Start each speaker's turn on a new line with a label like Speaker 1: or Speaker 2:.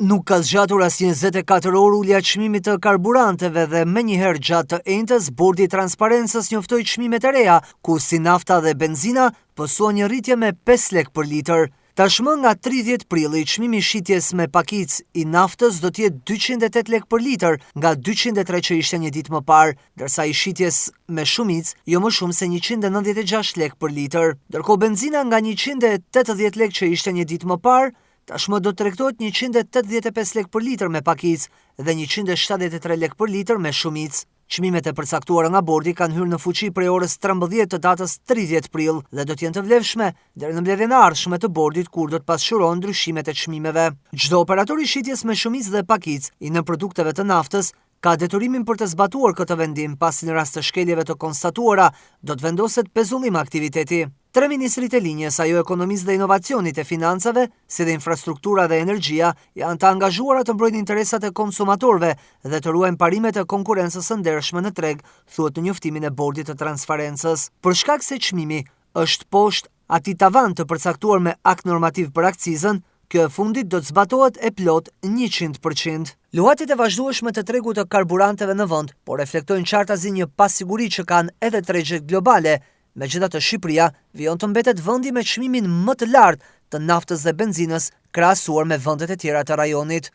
Speaker 1: Nuk ka zgjatur as 24 orë ulja e çmimit të karburanteve dhe menjëherë gjatë të enjtës bordi i transparencës njoftoi çmimet e reja, ku si nafta dhe benzina pësuan një rritje me 5 lek për litër. Tashmë nga 30 prilli çmimi i shitjes me pakicë i naftës do të jetë 208 lek për litër, nga 203 që ishte një ditë më parë, ndërsa i shitjes me shumicë jo më shumë se 196 lek për litër. Ndërkohë benzina nga 180 lek që ishte një ditë më parë, tashmë do të tregtohet 185 lek për litër me pakicë dhe 173 lek për litër me shumicë. Çmimet e përcaktuara nga bordi kanë hyrë në fuqi prej orës 13 të datës 30 prill dhe do të jenë të vlefshme deri në mbledhjen e ardhshme të bordit, kur do të pasqyrohen ndryshimet e çmimeve. Çdo operator i shitjes me shumicë dhe pakicë i në produkteve të naftës ka detyrimin për të zbatuar këtë vendim, pasi në rast të shkeljeve të konstatuara do të vendoset pezullim aktiviteti. Tre ministrit e linjes, ajo ekonomisë dhe inovacionit, e financave, si dhe infrastruktura dhe energjia, janë të angazhuara të mbrojnë interesat e konsumatorëve dhe të ruajnë parimet e konkurrencës së ndershme në treg, thuhet në njoftimin e bordit të transparencës. Për shkak se çmimi është poshtë atij tavan të përcaktuar me akt normativ për akcizën, kjo e fundit do të zbatohet e plot 100%. Luhatit e vazhdueshme të tregut të karburanteve në vend, por reflektojnë qartazi një pasiguri që kanë edhe tregjet globale. Megjithatë, Shqipëria vijon të mbetet vendi me çmimin më të lartë të naftës dhe benzinës krahasuar me vendet e tjera të rajonit.